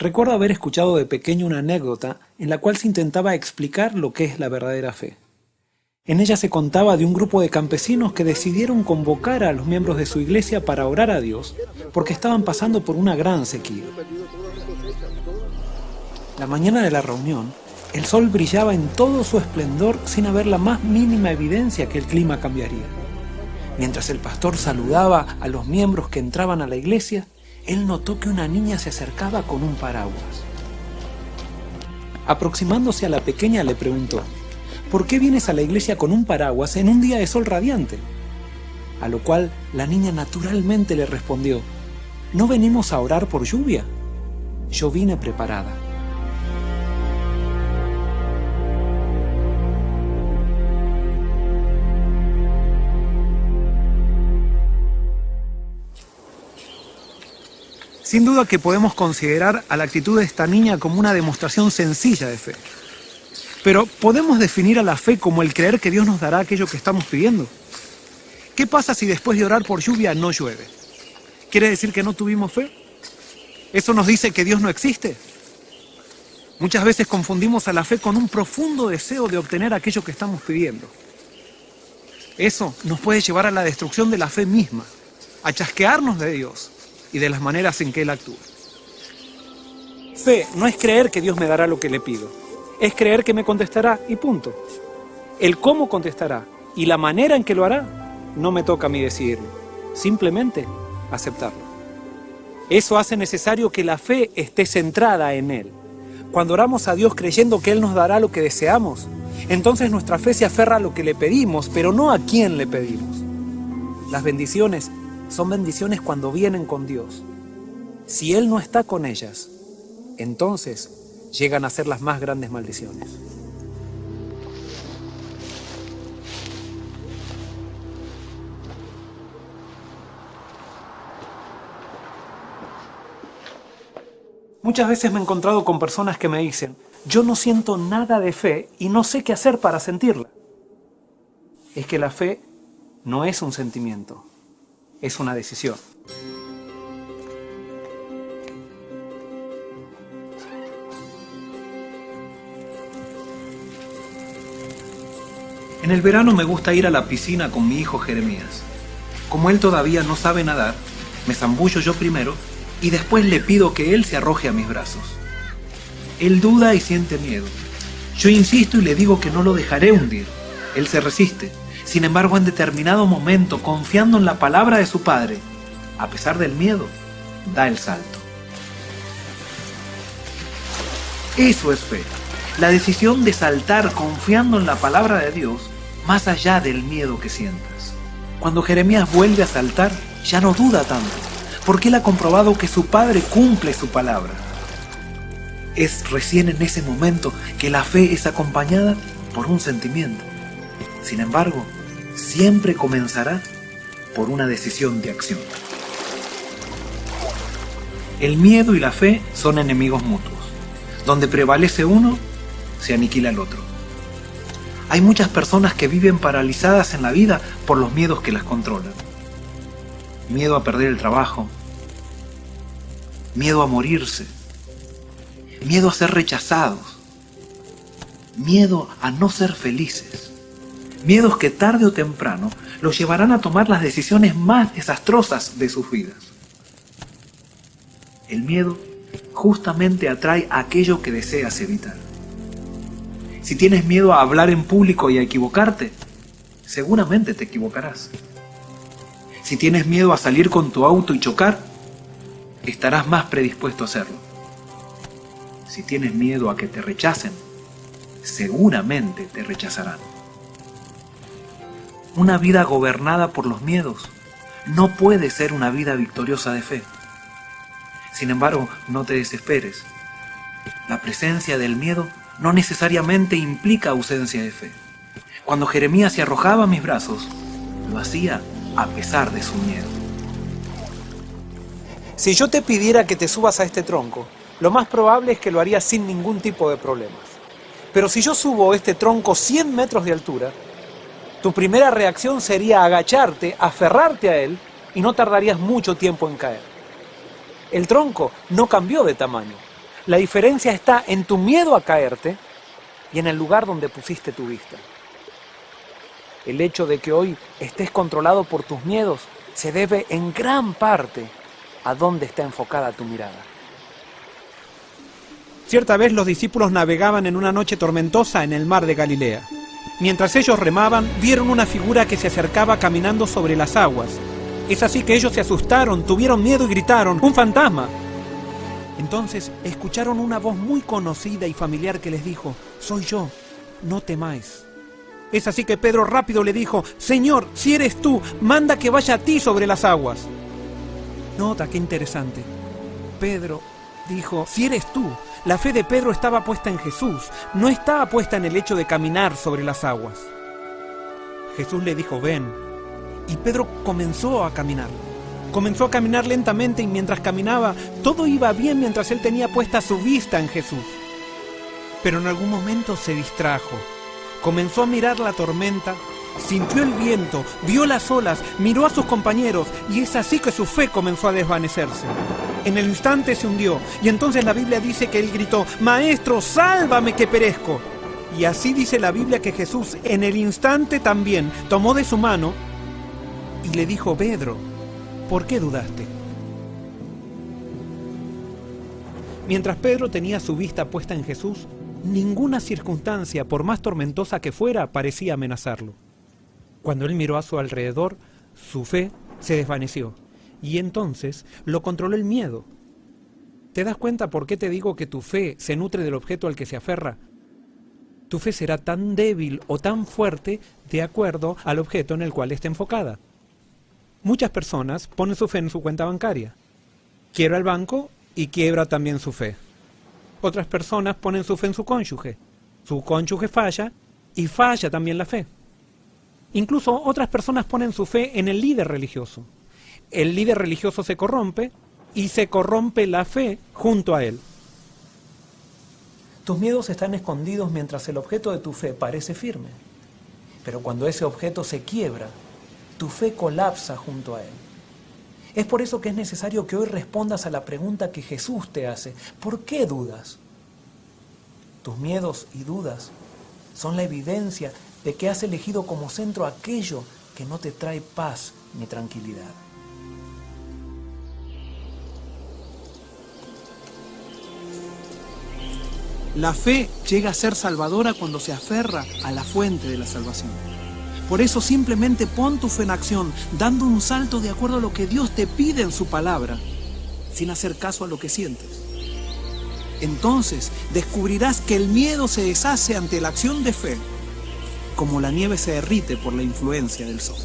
Recuerdo haber escuchado de pequeño una anécdota en la cual se intentaba explicar lo que es la verdadera fe. En ella se contaba de un grupo de campesinos que decidieron convocar a los miembros de su iglesia para orar a Dios porque estaban pasando por una gran sequía. La mañana de la reunión, el sol brillaba en todo su esplendor sin haber la más mínima evidencia que el clima cambiaría. Mientras el pastor saludaba a los miembros que entraban a la iglesia, él notó que una niña se acercaba con un paraguas. Aproximándose a la pequeña le preguntó: ¿por qué vienes a la iglesia con un paraguas en un día de sol radiante? A lo cual la niña naturalmente le respondió: ¿no venimos a orar por lluvia? Yo vine preparada. Sin duda que podemos considerar a la actitud de esta niña como una demostración sencilla de fe. Pero ¿podemos definir a la fe como el creer que Dios nos dará aquello que estamos pidiendo? ¿Qué pasa si después de orar por lluvia no llueve? ¿Quiere decir que no tuvimos fe? ¿Eso nos dice que Dios no existe? Muchas veces confundimos a la fe con un profundo deseo de obtener aquello que estamos pidiendo. Eso nos puede llevar a la destrucción de la fe misma, a chasquearnos de Dios y de las maneras en que Él actúa. Fe no es creer que Dios me dará lo que le pido, es creer que me contestará y punto. El cómo contestará y la manera en que lo hará no me toca a mí decidirlo, simplemente aceptarlo. Eso hace necesario que la fe esté centrada en Él. Cuando oramos a Dios creyendo que Él nos dará lo que deseamos, entonces nuestra fe se aferra a lo que le pedimos, pero no a quién le pedimos. Las bendiciones son bendiciones cuando vienen con Dios. Si Él no está con ellas, entonces llegan a ser las más grandes maldiciones. Muchas veces me he encontrado con personas que me dicen: yo no siento nada de fe y no sé qué hacer para sentirla. Es que la fe no es un sentimiento, es una decisión. En el verano me gusta ir a la piscina con mi hijo Jeremías. Como él todavía no sabe nadar, me zambullo yo primero y después le pido que él se arroje a mis brazos. Él duda y siente miedo. Yo insisto y le digo que no lo dejaré hundir. Él se resiste. Sin embargo, en determinado momento, confiando en la palabra de su padre, a pesar del miedo, da el salto. Eso es fe. La decisión de saltar confiando en la palabra de Dios, más allá del miedo que sientas. Cuando Jeremías vuelve a saltar, ya no duda tanto, porque él ha comprobado que su padre cumple su palabra. Es recién en ese momento que la fe es acompañada por un sentimiento. Sin embargo, siempre comenzará por una decisión de acción. El miedo y la fe son enemigos mutuos. Donde prevalece uno, se aniquila el otro. Hay muchas personas que viven paralizadas en la vida por los miedos que las controlan. Miedo a perder el trabajo, miedo a morirse, miedo a ser rechazados, miedo a no ser felices, miedos que tarde o temprano los llevarán a tomar las decisiones más desastrosas de sus vidas. El miedo justamente atrae aquello que deseas evitar. Si tienes miedo a hablar en público y a equivocarte, seguramente te equivocarás. Si tienes miedo a salir con tu auto y chocar, estarás más predispuesto a hacerlo. Si tienes miedo a que te rechacen, seguramente te rechazarán. Una vida gobernada por los miedos no puede ser una vida victoriosa de fe. Sin embargo, no te desesperes. La presencia del miedo no necesariamente implica ausencia de fe. Cuando Jeremías se arrojaba a mis brazos, lo hacía a pesar de su miedo. Si yo te pidiera que te subas a este tronco, lo más probable es que lo harías sin ningún tipo de problemas. Pero si yo subo este tronco 100 metros de altura, tu primera reacción sería agacharte, aferrarte a él y no tardarías mucho tiempo en caer. El tronco no cambió de tamaño. La diferencia está en tu miedo a caerte y en el lugar donde pusiste tu vista. El hecho de que hoy estés controlado por tus miedos se debe en gran parte a dónde está enfocada tu mirada. Cierta vez los discípulos navegaban en una noche tormentosa en el mar de Galilea. Mientras ellos remaban, vieron una figura que se acercaba caminando sobre las aguas. Es así que ellos se asustaron, tuvieron miedo y gritaron: ¡un fantasma! Entonces escucharon una voz muy conocida y familiar que les dijo: soy yo, no temáis. Es así que Pedro rápido le dijo: Señor, si eres tú, manda que vaya a ti sobre las aguas. Nota, qué interesante. Pedro dijo: si eres tú. La fe de Pedro estaba puesta en Jesús, no estaba puesta en el hecho de caminar sobre las aguas. Jesús le dijo: ven. Y Pedro comenzó a caminar. Comenzó a caminar lentamente y mientras caminaba, todo iba bien mientras él tenía puesta su vista en Jesús. Pero en algún momento se distrajo. Comenzó a mirar la tormenta, sintió el viento, vio las olas, miró a sus compañeros y es así que su fe comenzó a desvanecerse. En el instante se hundió y entonces la Biblia dice que él gritó: Maestro, sálvame que perezco. Y así dice la Biblia que Jesús en el instante también tomó de su mano y le dijo: Pedro, ¿por qué dudaste? Mientras Pedro tenía su vista puesta en Jesús, ninguna circunstancia, por más tormentosa que fuera, parecía amenazarlo. Cuando él miró a su alrededor, su fe se desvaneció y entonces lo controló el miedo. ¿Te das cuenta por qué te digo que tu fe se nutre del objeto al que se aferra? Tu fe será tan débil o tan fuerte de acuerdo al objeto en el cual esté enfocada. Muchas personas ponen su fe en su cuenta bancaria. Quiebra el banco y quiebra también su fe. Otras personas ponen su fe en su cónyuge. Su cónyuge falla y falla también la fe. Incluso otras personas ponen su fe en el líder religioso. El líder religioso se corrompe y se corrompe la fe junto a él. Tus miedos están escondidos mientras el objeto de tu fe parece firme. Pero cuando ese objeto se quiebra, tu fe colapsa junto a él. Es por eso que es necesario que hoy respondas a la pregunta que Jesús te hace: ¿por qué dudas? Tus miedos y dudas son la evidencia de que has elegido como centro aquello que no te trae paz ni tranquilidad. La fe llega a ser salvadora cuando se aferra a la fuente de la salvación. Por eso simplemente pon tu fe en acción, dando un salto de acuerdo a lo que Dios te pide en su palabra, sin hacer caso a lo que sientes. Entonces descubrirás que el miedo se deshace ante la acción de fe, como la nieve se derrite por la influencia del sol.